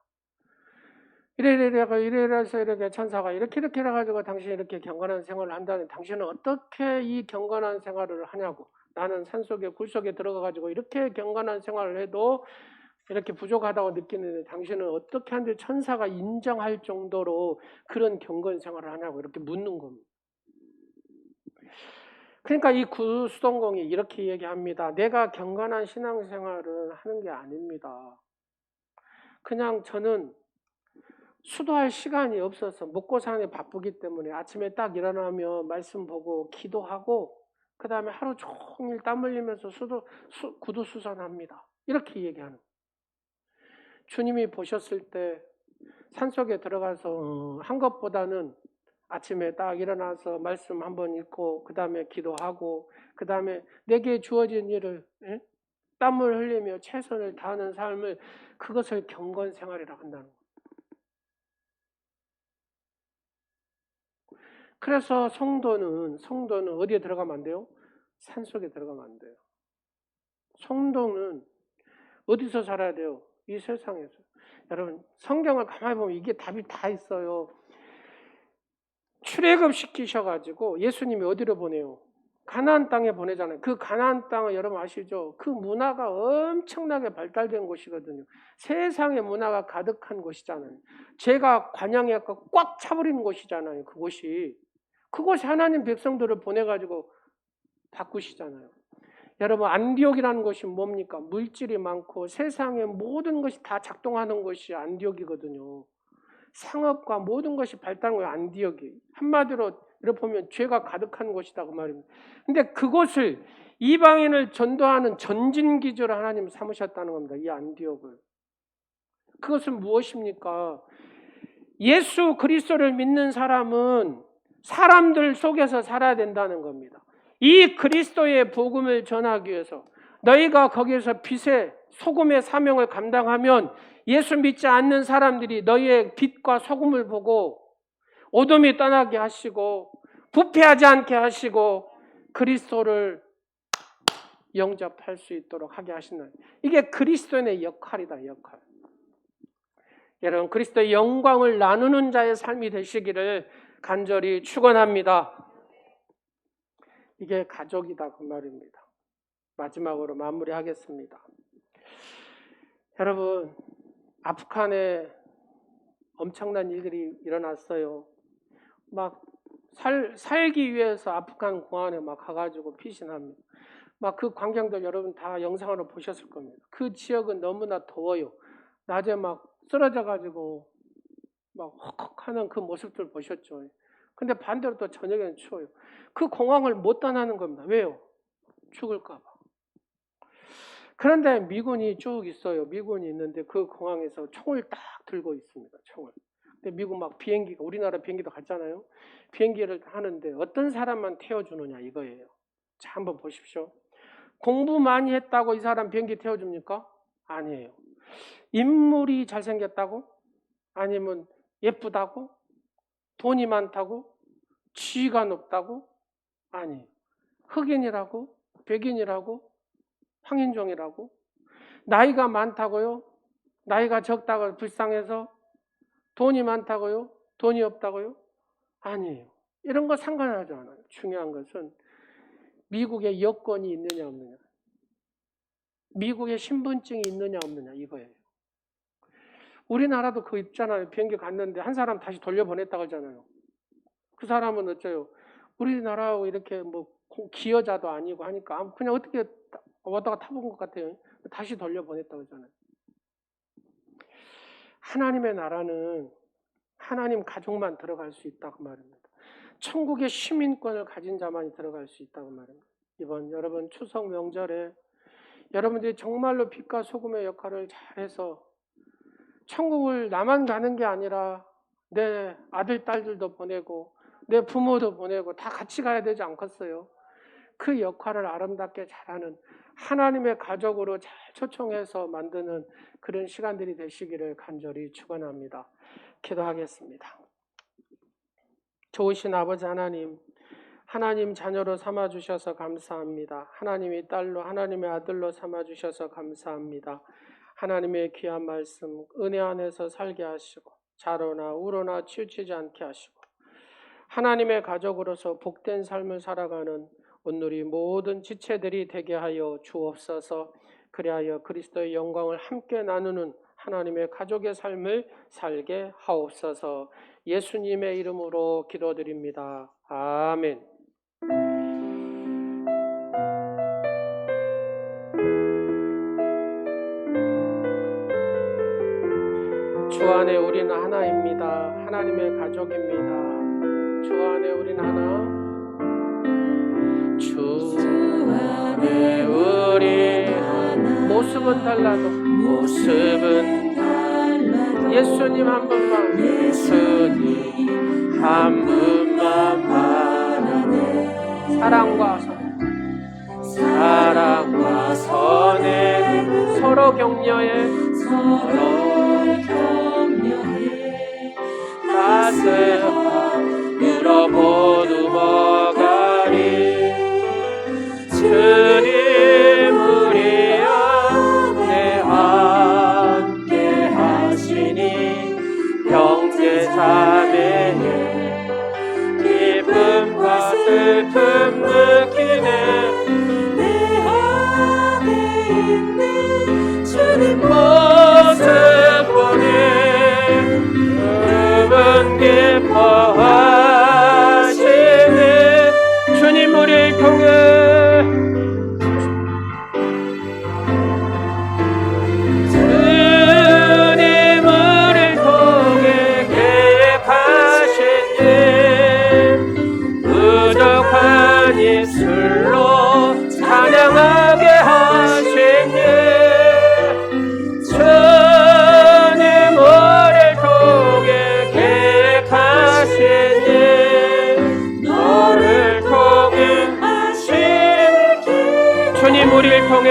이래서 이렇게 천사가 이렇게 해가지고 당신이 이렇게 경건한 생활을 한다는 당신은 어떻게 이 경건한 생활을 하냐고. 나는 산속에 굴속에 들어가가지고 이렇게 경건한 생활을 해도 이렇게 부족하다고 느끼는데 당신은 어떻게 하는데 천사가 인정할 정도로 그런 경건 생활을 하냐고 이렇게 묻는 겁니다. 그러니까 이 구수동공이 이렇게 얘기합니다. 내가 경건한 신앙생활을 하는 게 아닙니다. 그냥 저는 수도할 시간이 없어서 먹고 사는 게 바쁘기 때문에 아침에 딱 일어나면 말씀 보고 기도하고 그 다음에 하루 종일 땀 흘리면서 구두 수선합니다. 이렇게 얘기하는 거예요. 주님이 보셨을 때 산속에 들어가서 한 것보다는 아침에 딱 일어나서 말씀 한번 읽고 그 다음에 기도하고 그 다음에 내게 주어진 일을 땀을 흘리며 최선을 다하는 삶을 그것을 경건생활이라고 한다는 거예요. 그래서 성도는 어디에 들어가면 안 돼요? 산속에 들어가면 안 돼요. 성도는 어디서 살아야 돼요? 이 세상에서. 여러분 성경을 가만히 보면 이게 답이 다 있어요. 출애굽 시키셔가지고 예수님이 어디로 보내요? 가나안 땅에 보내잖아요. 그 가나안 땅은 여러분 아시죠? 그 문화가 엄청나게 발달된 곳이거든요. 세상의 문화가 가득한 곳이잖아요. 죄가 관양에 꽉 차버린 곳이잖아요. 그곳이 하나님 백성들을 보내가지고 바꾸시잖아요. 여러분 안디옥이라는 곳이 뭡니까? 물질이 많고 세상의 모든 것이 다 작동하는 곳이 안디옥이거든요. 상업과 모든 것이 발달한 거예요. 안디옥이. 한마디로 이렇게 보면 죄가 가득한 곳이다 그 말입니다. 근데 그곳을 이방인을 전도하는 전진기지로 하나님 삼으셨다는 겁니다. 이 안디옥을. 그것은 무엇입니까? 예수 그리스도를 믿는 사람은 사람들 속에서 살아야 된다는 겁니다. 이 그리스도의 복음을 전하기 위해서 너희가 거기에서 빛의 소금의 사명을 감당하면 예수 믿지 않는 사람들이 너희의 빛과 소금을 보고 어둠이 떠나게 하시고 부패하지 않게 하시고 그리스도를 영접할 수 있도록 하게 하시는 이게 그리스도인의 역할이다. 역할. 여러분 그리스도의 영광을 나누는 자의 삶이 되시기를 간절히 축원합니다. 이게 가족이다 그 말입니다. 마지막으로 마무리하겠습니다. 여러분 아프간에 엄청난 일들이 일어났어요. 막 살기 위해서 아프간 공항에 막 가가지고 피신합니다. 막 그 광경들 여러분 다 영상으로 보셨을 겁니다. 그 지역은 너무나 더워요. 낮에 막 쓰러져가지고 막 헉헉하는 그 모습들 보셨죠. 근데 반대로 또 저녁에는 추워요. 그 공항을 못 떠나는 겁니다. 왜요? 죽을까 봐. 그런데 미군이 쭉 있어요. 미군이 있는데 그 공항에서 총을 딱 들고 있습니다. 총을. 근데 미국 막 비행기가 우리나라 비행기도 갔잖아요. 비행기를 하는데 어떤 사람만 태워주느냐 이거예요. 자 한번 보십시오. 공부 많이 했다고 이 사람 비행기 태워줍니까? 아니에요. 인물이 잘생겼다고? 아니면 예쁘다고? 돈이 많다고? 지위가 높다고? 아니에요. 흑인이라고? 백인이라고? 황인종이라고? 나이가 많다고요? 나이가 적다고 불쌍해서? 돈이 많다고요? 돈이 없다고요? 아니에요. 이런 거 상관하지 않아요. 중요한 것은 미국의 여권이 있느냐 없느냐. 미국의 신분증이 있느냐 없느냐 이거예요. 우리나라도 그거 있잖아요. 비행기 갔는데 한 사람 다시 돌려보냈다고 하잖아요. 그 사람은 어째요? 우리나라하고 이렇게 뭐 기여자도 아니고 하니까 그냥 어떻게 왔다가 타본 것 같아요. 다시 돌려보냈다고 하잖아요. 하나님의 나라는 하나님 가족만 들어갈 수 있다고 말합니다. 천국의 시민권을 가진 자만이 들어갈 수 있다고 말합니다. 이번 여러분 추석 명절에 여러분들이 정말로 빛과 소금의 역할을 잘해서 천국을 나만 가는 게 아니라 내 아들, 딸들도 보내고 내 부모도 보내고 다 같이 가야 되지 않겠어요? 그 역할을 아름답게 잘하는 하나님의 가족으로 잘 초청해서 만드는 그런 시간들이 되시기를 간절히 축원합니다. 기도하겠습니다. 좋으신 아버지 하나님, 하나님 자녀로 삼아주셔서 감사합니다. 하나님의 딸로 하나님의 아들로 삼아주셔서 감사합니다. 하나님의 귀한 말씀 은혜 안에서 살게 하시고 자로나 우로나 치우치지 않게 하시고 하나님의 가족으로서 복된 삶을 살아가는 오늘이 모든 지체들이 되게 하여 주옵소서. 그리하여 그리스도의 영광을 함께 나누는 하나님의 가족의 삶을 살게 하옵소서. 예수님의 이름으로 기도드립니다. 아멘. 주 안에 우리는 하나입니다. 하나님의 가족입니다. 주 안에 우리는 하나. 주 안에 우리 모습은 달라도 예수님 한 분만 예수님 한 분만 바라네 사랑과 선행 서로 격려해 따스함으로 모두 먹으리 주님 우리 안에 함께 하시니 형제 자매의 기쁨과 슬픔 느끼네 내 안에 있는 주님 모습 보네 그분 기뻐하시네 주님 우리를 통해 입술로 찬양하게 하시니 주님 우리를 통해 계획하시니 너를 통해 하시니 주님 우리를 통해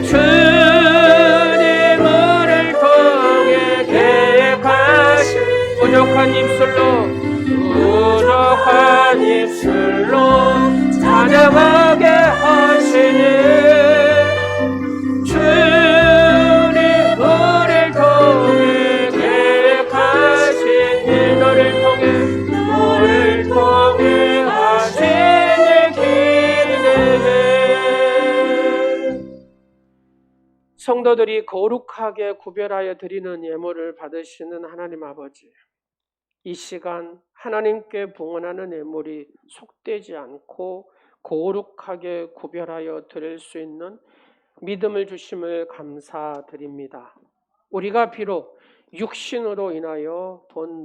주님 우리를 통해 계획하시니 부족한 입술로 찬양하게 하시니 주님 우리를 통해 계획하신 일 너를 통해 하신 일 기대네 성도들이 거룩하게 구별하여 드리는 예물을 받으시는 하나님 아버지 이 시간 하나님께 봉헌하는 예물이 속되지 않고 거룩하게 구별하여 드릴 수 있는 믿음을 주심을 감사드립니다. 우리가 비록 육신으로 인하여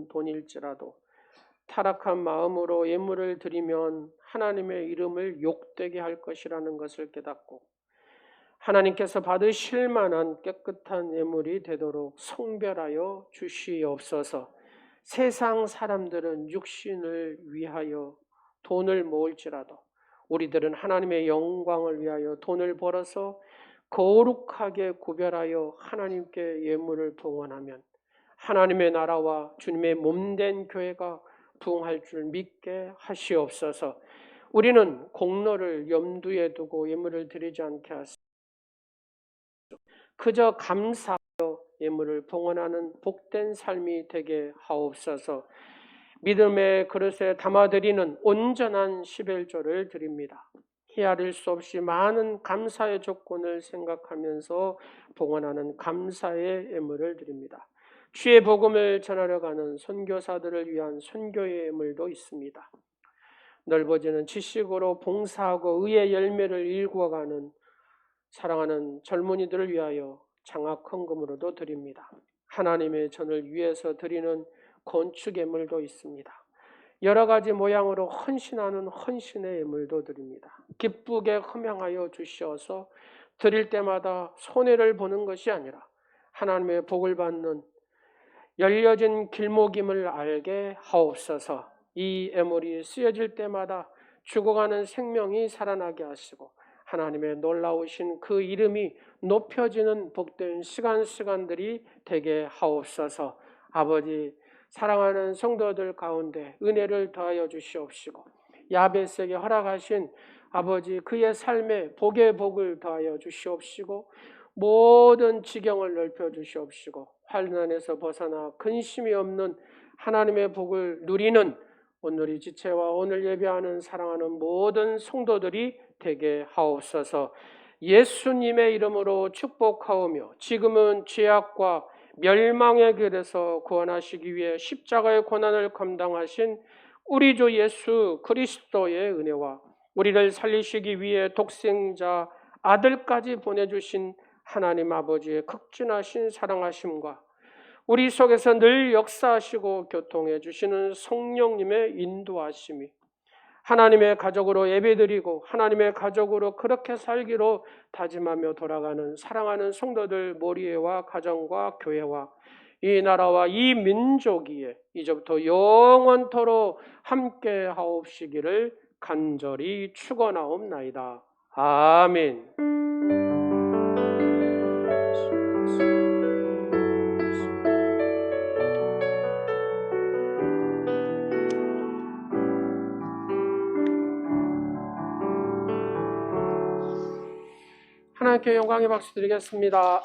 돈일지라도 타락한 마음으로 예물을 드리면 하나님의 이름을 욕되게 할 것이라는 것을 깨닫고 하나님께서 받으실 만한 깨끗한 예물이 되도록 성별하여 주시옵소서. 세상 사람들은 육신을 위하여 돈을 모을지라도 우리들은 하나님의 영광을 위하여 돈을 벌어서 거룩하게 구별하여 하나님께 예물을 봉헌하면 하나님의 나라와 주님의 몸된 교회가 부흥할 줄 믿게 하시옵소서. 우리는 공로를 염두에 두고 예물을 드리지 않게 하소서. 그저 감사하여 예물을 봉헌하는 복된 삶이 되게 하옵소서. 믿음의 그릇에 담아드리는 온전한 십일조를 드립니다. 헤아릴 수 없이 많은 감사의 조건을 생각하면서 봉헌하는 감사의 예물을 드립니다. 주의 복음을 전하려 가는 선교사들을 위한 선교의 예물도 있습니다. 넓어지는 지식으로 봉사하고 의의 열매를 일구어가는 사랑하는 젊은이들을 위하여 장학 헌금으로도 드립니다. 하나님의 전을 위해서 드리는 건축 예물도 있습니다. 여러 가지 모양으로 헌신하는 헌신의 예물도 드립니다. 기쁘게 흠양하여 주시어서 드릴 때마다 손해를 보는 것이 아니라 하나님의 복을 받는 열려진 길목임을 알게 하옵소서. 이 예물이 쓰여질 때마다 죽어가는 생명이 살아나게 하시고 하나님의 놀라우신 그 이름이 높여지는 복된 시간들이 되게 하옵소서. 아버지, 사랑하는 성도들 가운데 은혜를 더하여 주시옵시고 야베스에게 허락하신 아버지 그의 삶에 복의 복을 더하여 주시옵시고 모든 지경을 넓혀 주시옵시고 환난에서 벗어나 근심이 없는 하나님의 복을 누리는 오늘 이 지체와 오늘 예배하는 사랑하는 모든 성도들이 되게 하옵소서. 예수님의 이름으로 축복하오며 지금은 죄악과 멸망의 길에서 구원하시기 위해 십자가의 고난을 감당하신 우리 주 예수 그리스도의 은혜와 우리를 살리시기 위해 독생자 아들까지 보내주신 하나님 아버지의 극진하신 사랑하심과 우리 속에서 늘 역사하시고 교통해 주시는 성령님의 인도하심이 하나님의 가족으로 예배드리고 하나님의 가족으로 그렇게 살기로 다짐하며 돌아가는 사랑하는 성도들 모리에와 가정과 교회와 이 나라와 이 민족이에 이제부터 영원토록 함께 하옵시기를 간절히 축원하옵나이다. 아멘. 하나님께 영광의 박수 드리겠습니다.